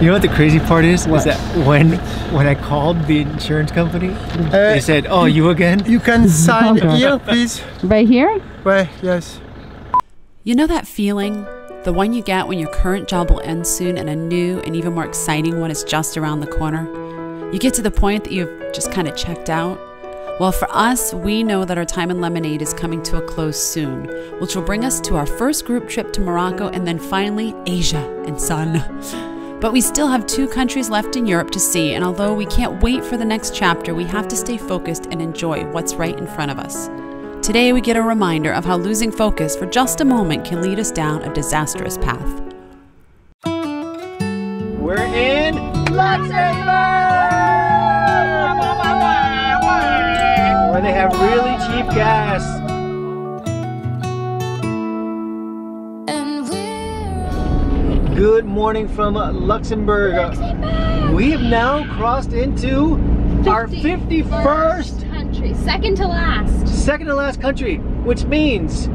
You know what the crazy part is? What? Is that when I called the insurance company, they said, "Oh, you again? You can sign here, please." Right here? Right, yes. You know that feeling? The one you get when your current job will end soon and a new and even more exciting one is just around the corner? You get to the point that you've just kind of checked out? Well, for us, we know that our time in Lemonade is coming to a close soon, which will bring us to our first group trip to Morocco and then finally Asia and sun. But we still have 2 countries left in Europe to see, and although we can't wait for the next chapter, we have to stay focused and enjoy what's right in front of us. Today we get a reminder of how losing focus for just a moment can lead us down a disastrous path. We're in Luxembourg! Where they have really cheap gas. Good morning from Luxembourg. We have now crossed into our 51st country, second to last country, which means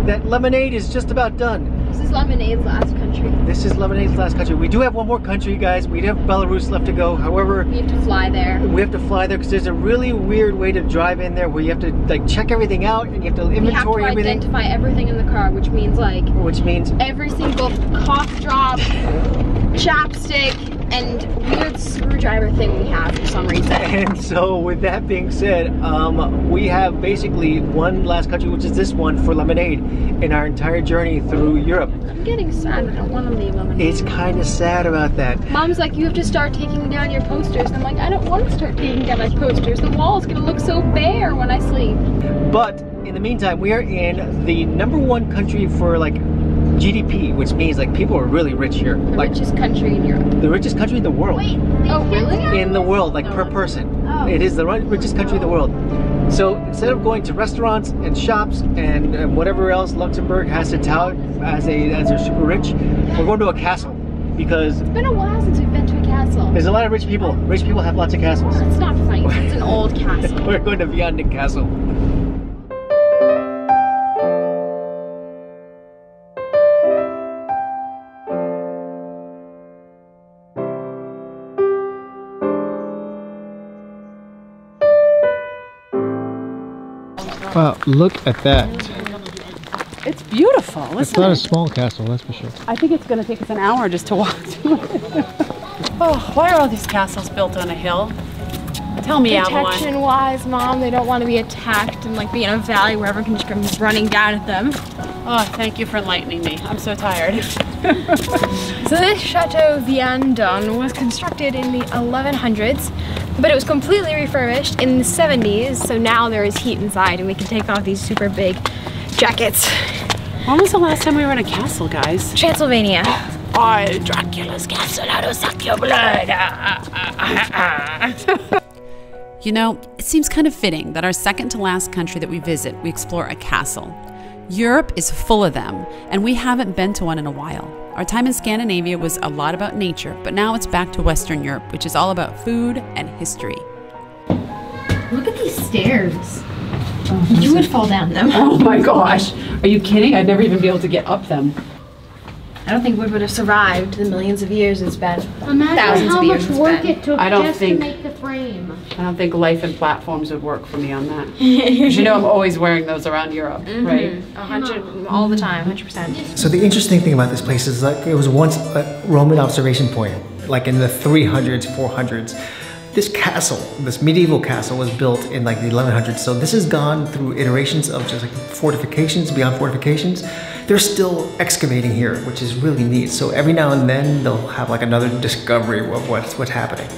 that Lemonade is just about done. This is Lemonade's last country. This is Lemonade's last country. We do have one more country, guys. We do have Belarus left to go. However, we have to fly there. We have to fly there because there's a really weird way to drive in there where you have to like check everything out and you have to inventory everything. We have to identify everything in the car, which means every single cough drop, chapstick, and weird screwdriver thing we have for some reason. And so with that being said, we have basically one last country, which is this one for Lemonade in our entire journey through Europe. I'm getting sad. I don't want to leave Lemonade. It's kind of sad about that. Mom's like, you have to start taking down your posters. And I'm like, I don't want to start taking down my posters. The wall's going to look so bare when I sleep. But in the meantime, we are in the #1 country for like GDP, which means like people are really rich here. The like, richest country in Europe. The richest country in the world. Wait, oh really? In the world, like per person. Oh. It is the richest country in the world. So instead of going to restaurants and shops and whatever else Luxembourg has to tout as they're super rich, we're going to a castle because it's been a while since we've been to a castle. There's a lot of rich people. Rich people have lots of castles. It's not funny. It's an old castle. We're going to Vianden Castle. Wow, look at that. It's beautiful, isn't it? It's not a small castle, that's for sure. I think it's going to take us an hour just to walk to it. Oh, why are all these castles built on a hill? Tell me, Avalon. Protection-wise, Mom, they don't want to be attacked and like be in a valley where everyone can just come running down at them. Oh, thank you for enlightening me. I'm so tired. So this Chateau Vianden was constructed in the 1100s, but it was completely refurbished in the 70s, so now there is heat inside and we can take off these super big jackets. When was the last time we were in a castle, guys? Transylvania. Oh, Dracula's castle, how to suck your blood. You know, it seems kind of fitting that our second to last country that we visit, we explore a castle. Europe is full of them, and we haven't been to one in a while. Our time in Scandinavia was a lot about nature, but now it's back to Western Europe, which is all about food and history. Look at these stairs. You would fall down them. Oh my gosh. Are you kidding? I'd never even be able to get up them. I don't think we would have survived the millions of years it's been. Imagine thousands how of years much work it's it took just to make the frame. I don't think life and platforms would work for me on that. Because you know I'm always wearing those around Europe, right? 100, all the time, 100%. So the interesting thing about this place is like it was once a Roman observation point, like in the 300s, 400s. This castle, this medieval castle was built in like the 1100s. So this has gone through iterations of just like fortifications, beyond fortifications. They're still excavating here, which is really neat. So every now and then they'll have like another discovery of what's happening.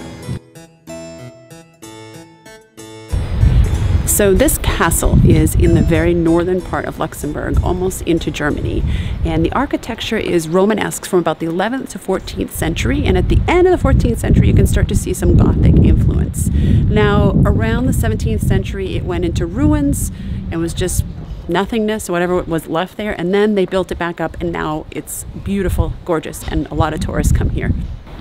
So this castle is in the very northern part of Luxembourg, almost into Germany. And the architecture is Romanesque from about the 11th to 14th century. And at the end of the 14th century, you can start to see some Gothic influence. Now, around the 17th century, it went into ruins and was just nothingness, whatever was left there. And then they built it back up, and now it's beautiful, gorgeous, and a lot of tourists come here.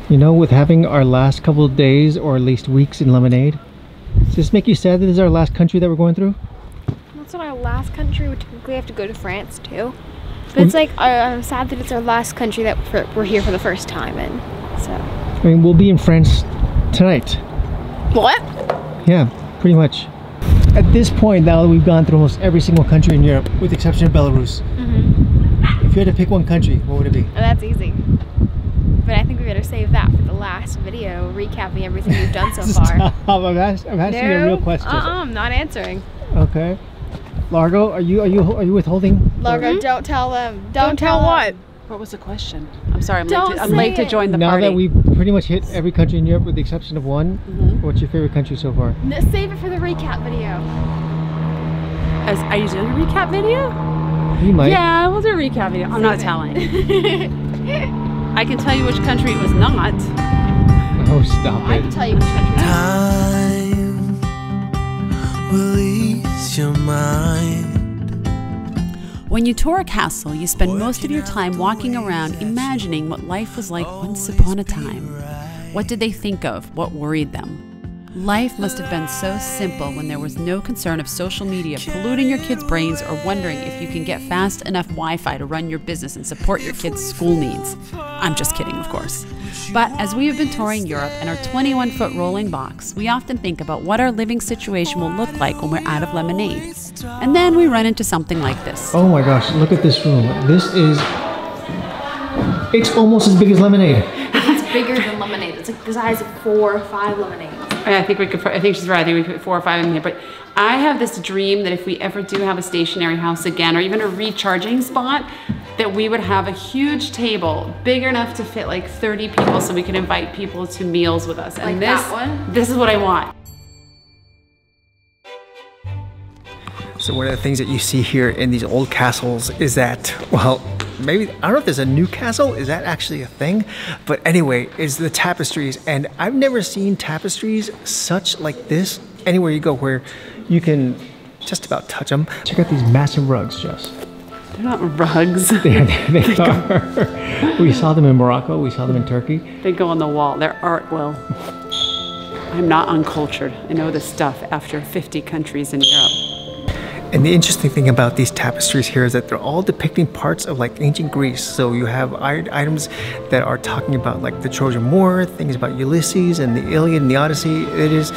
You know, with having our last couple of days or at least weeks in Lemonade, does this make you sad that this is our last country that we're going through? It's not our last country. We typically have to go to France too. But it's like I'm sad that it's our last country that we're here for the first time in. So. mean, we'll be in France tonight. What? Yeah, pretty much. At this point, now that we've gone through almost every single country in Europe, with the exception of Belarus, if you had to pick one country, what would it be? Oh, that's easy. But I think we better save that for the last video, recapping everything we've done so far. I'm asking you a real question. I'm not answering. Okay. Largo, are you withholding? Largo, don't tell them. Don't tell what? What was the question? I'm sorry, Don't I'm late to say join the Now party. that we've pretty much hit every country in Europe with the exception of one, what's your favorite country so far? No, save it for the recap video. Are you doing a recap video? You might. Yeah, we'll do a recap video. I'm not telling. I can tell you which country it was not. Oh, stop I it. can tell you which country. Time will ease your mind. When you tour a castle, you spend most of your time walking around imagining what life was like once upon a time. What did they think of? What worried them? Life must have been so simple when there was no concern of social media polluting your kids' brains or wondering if you can get fast enough Wi-Fi to run your business and support your kids' school needs. I'm just kidding, of course. But as we have been touring Europe in our 21-foot rolling box, we often think about what our living situation will look like when we're out of lemonade. And then we run into something like this. Oh my gosh, look at this room. It's almost as big as lemonade. It's bigger than lemonade. It's like the size of 4 or 5 lemonades. I think she's right. I think we put 4 or 5 in here. But I have this dream that if we ever do have a stationary house again, or even a recharging spot, that we would have a huge table, big enough to fit like 30 people, so we could invite people to meals with us. And Like that one? This is what I want. So one of the things that you see here in these old castles is that, well, maybe, I don't know if there's a new castle, is that actually a thing? But anyway, is the tapestries. And I've never seen tapestries such like this anywhere you go where you can just about touch them. Check out these massive rugs, Jess. They're not rugs. They are. We saw them in Morocco, we saw them in Turkey. They go on the wall. They're art, Will. I'm not uncultured. I know this stuff after 50 countries in Europe. And the interesting thing about these tapestries here is that they're all depicting parts of like ancient Greece. So you have items that are talking about like the Trojan War, things about Ulysses and the Iliad and the Odyssey. It is,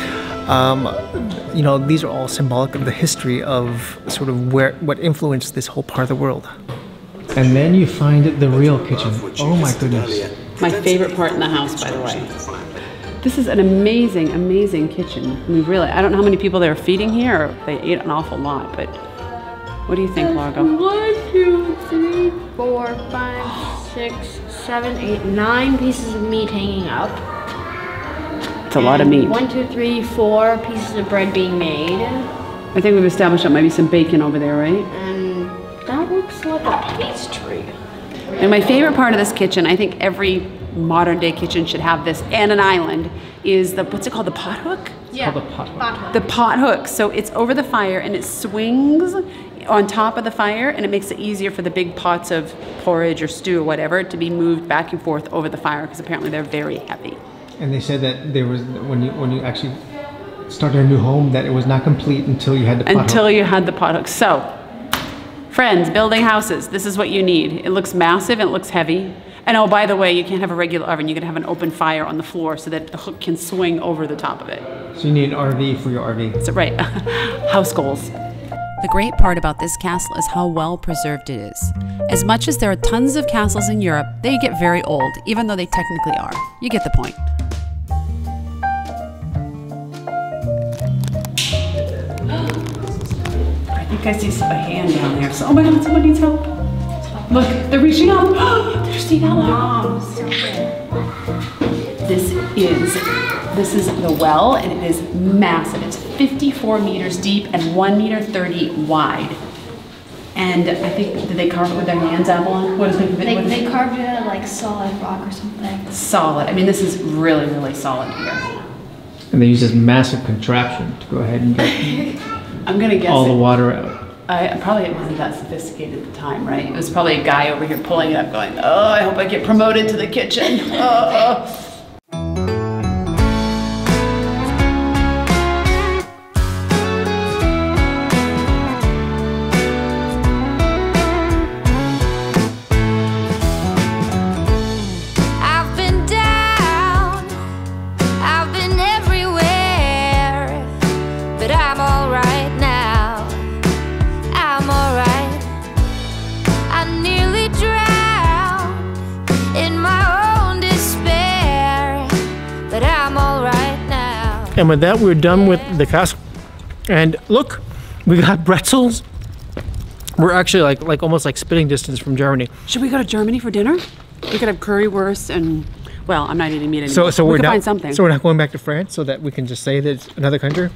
you know, these are all symbolic of the history of sort of what influenced this whole part of the world. And then you find the real kitchen. Oh my goodness. My favorite part in the house, by the way. This is an amazing, amazing kitchen. I mean, really, I don't know how many people they were feeding here, or they ate an awful lot, but what do you think, Largo? 1, 2, 3, 4, 5, 6, 7, 8, 9 pieces of meat hanging up. It's a lot of meat. 1, 2, 3, 4 pieces of bread being made. I think we've established that might be some bacon over there, right? And that looks like a pastry. And my favorite part of this kitchen, I think every modern day kitchen should have this, and an island, is the, what's it called, the pot hook? Yeah. Called the pot hook. The pot hook. So it's over the fire and it swings on top of the fire, and it makes it easier for the big pots of porridge or stew or whatever to be moved back and forth over the fire, because apparently they're very heavy. And they said that there was, when you actually started a new home, that it was not complete until you had the pot hook. Until you had the pot hook. So, friends, building houses, this is what you need. It looks massive and it looks heavy. And oh, by the way, you can't have a regular oven. You can have an open fire on the floor so that the hook can swing over the top of it. So you need an RV for your RV. So, right, house goals. The great part about this castle is how well preserved it is. As much as there are tons of castles in Europe, they get very old, even though they technically are. You get the point. I think I see a hand down there. So, oh my God, someone needs help. Look, they're reaching up. They're seeing out loud. This is the well, and it is massive. It's 54 meters deep and 1.30 meters wide. And I think, did they carve it with their hands, Avalon? What is it? They carved it out of like solid rock or something. Solid. I mean, this is really, really solid here. And they use this massive contraption to go ahead and get I'm gonna guess all the water out. Probably it wasn't that sophisticated at the time, right? It was probably a guy over here pulling it up going, oh, I hope I get promoted to the kitchen. Oh. I've been down And with that, we're done with the castle. And look, we got pretzels. We're actually like almost like spitting distance from Germany. Should we go to Germany for dinner? We could have currywurst and, well, I'm not eating meat anymore. So we we're could not, find something. So we're not going back to France so that we can just say that it's another country?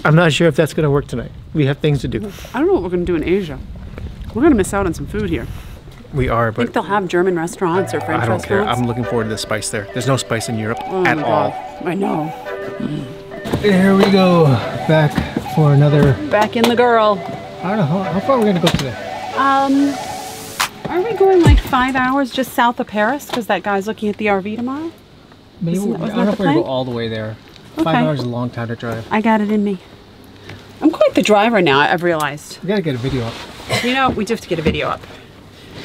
I'm not sure if that's going to work tonight. We have things to do. I don't know what we're going to do in Asia. We're going to miss out on some food here. We are, I but think they'll have German restaurants or French I don't care. restaurants. I'm looking forward to the spice there. There's no spice in Europe at all. I know. Here we go. Back for another... Back in the girl. I don't know. How far are we going to go today? Aren't we going like 5 hours just south of Paris? Because that guy's looking at the RV tomorrow? Maybe, Wasn't I that don't know if we're going the to go plan? all the way there. Okay. 5 hours is a long time to drive. I got it in me. I'm quite the driver now, I've realized. We got to get a video up. You know, we do have to get a video up.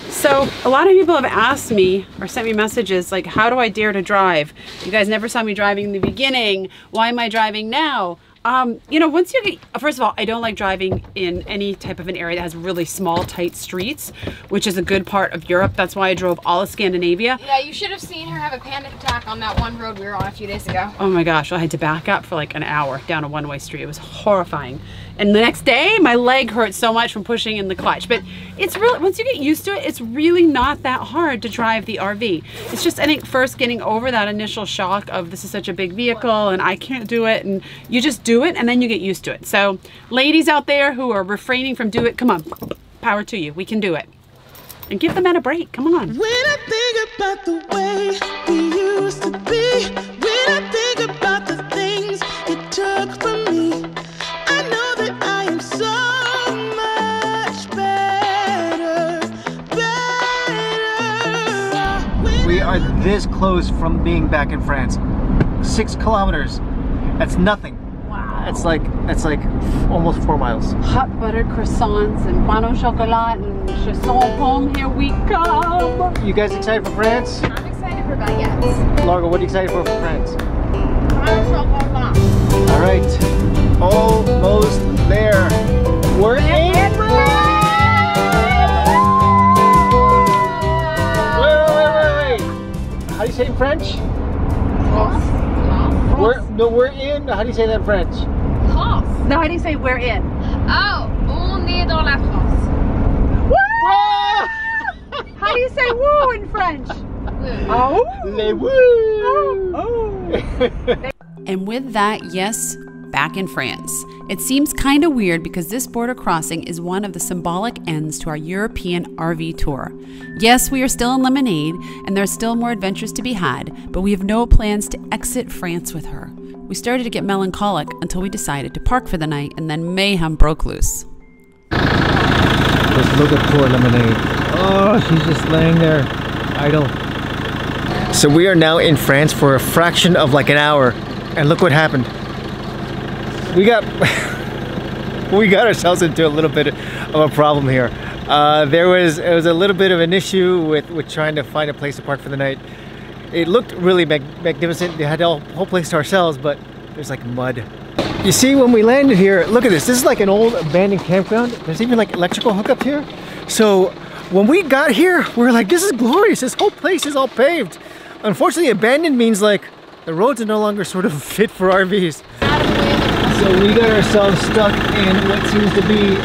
So a lot of people have asked me or sent me messages like, how do I dare to drive? You guys never saw me driving in the beginning. Why am I driving now? You know, once you get, first of all, I don't like driving in any type of an area that has really small, tight streets, which is a good part of Europe. That's why I drove all of Scandinavia. Yeah, you should have seen her have a panic attack on that one road we were on a few days ago. Oh my gosh, I had to back up for like an hour down a one-way street. It was horrifying. And the next day, my leg hurt so much from pushing in the clutch. But it's really, once you get used to it, it's really not that hard to drive the RV. It's just, I think, first getting over that initial shock of this is such a big vehicle and I can't do it. And you just do it and then you get used to it. So ladies out there who are refraining from doing it, come on, power to you. We can do it. And give the men a break, come on. When I think about the way we used to be, when I think about the things you took from me, I know that I am so much better. We are this close from being back in France. 6 kilometers. That's nothing. Wow. It's like almost 4 miles. Hot buttered croissants and pain au chocolat and chausson pomme, here we come. You guys excited for France? I'm excited for baguettes. Largo, what are you excited for France? Wait, All right, almost there. We're in France! Wait. How do you say it in French? We're in. How do you say that in French? No, how do you say we're in? Oh, on est dans la France. How do you say woo in French? Oh, les woo! Oh. And with that, yes, back in France. It seems kind of weird because this border crossing is one of the symbolic ends to our European RV tour. Yes, we are still in Lemonade and there are still more adventures to be had, but we have no plans to exit France with her. We started to get melancholic until we decided to park for the night and then mayhem broke loose. Just look at poor Lemonade. Oh, she's just laying there, idle. So we are now in France for a fraction of like an hour, and look what happened. We got ourselves into a little bit of a problem here. It was a little bit of an issue with trying to find a place to park for the night. It looked really magnificent. They had the whole place to ourselves, but there's like mud. You see, when we landed here, look at this. This is like an old abandoned campground. There's even like electrical hookups here. So when we got here, we were like, this is glorious. This whole place is all paved. Unfortunately, abandoned means like the roads are no longer sort of fit for RVs. So we got ourselves stuck in what seems to be,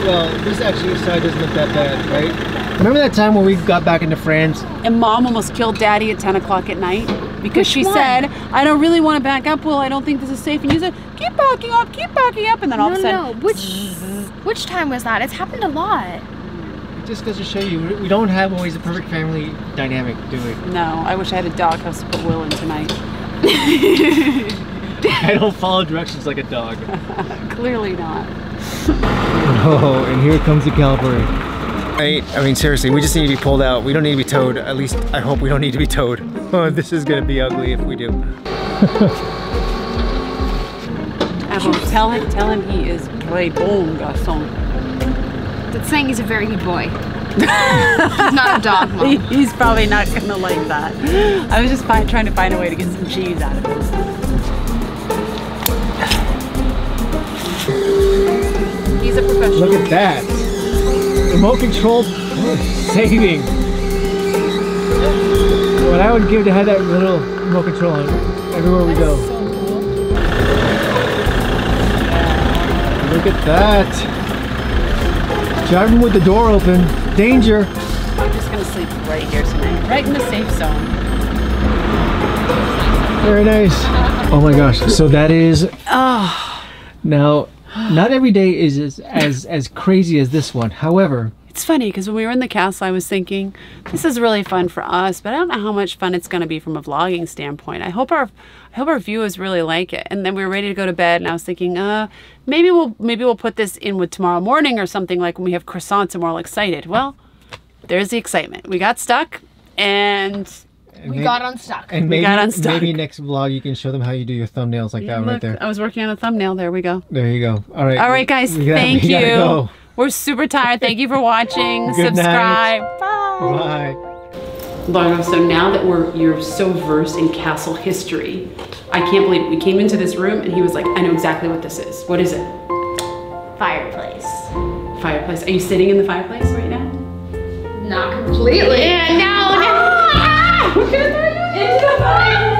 well, this actually side doesn't look that bad, right? Remember that time when we got back into France? And Mom almost killed Daddy at 10 o'clock at night because she said, I don't really want to back up, Will. I don't think this is safe. And you said, keep backing up, keep backing up. And then all of a sudden, Which time was that? It's happened a lot. Just goes to show you, we don't have always a perfect family dynamic, do we? no, I wish I had a doghouse to put Will in tonight. I don't follow directions like a dog. Clearly not. Oh, and here comes the cavalry. I mean, seriously, we just need to be pulled out. We don't need to be towed. At least, I hope we don't need to be towed. Oh, this is gonna be ugly if we do. Tell him he is très bon garçon. That's saying he's a very good boy. He's not a dog, Mom. He's probably not gonna like that. I was just trying to find a way to get some cheese out of him. He's a professional. Look at that. Remote control saving. When I would give to have that little remote control on everywhere we go. So cool. Look at that. Driving with the door open. Danger. I'm just gonna sleep right here tonight, right in the safe zone. Very nice. Oh my gosh. So that is. Now, not every day is as crazy as this one. However, It's funny because when we were in the castle, I was thinking, this is really fun for us, but I don't know how much fun it's going to be from a vlogging standpoint. I hope our viewers really like it. And then we were ready to go to bed, and I was thinking, maybe we'll put this in with tomorrow morning or something, like when we have croissants and we're all excited. Well, there's the excitement. We got stuck, and We got unstuck. And We maybe, got unstuck. maybe next vlog you can show them how you do your thumbnails like that right look, there. I was working on a thumbnail. There we go. There you go. All right. All right, guys. We gotta- Thank we gotta you. go. We're super tired. Thank you for watching. Good Subscribe. night. Bye. Bye. Largo, so now that you're so versed in castle history, I can't believe it. We came into this room and he was like, I know exactly what this is. What is it? Fireplace. Fireplace. Are you sitting in the fireplace right now? Not completely. Yeah, no. We're gonna throw you into the fire.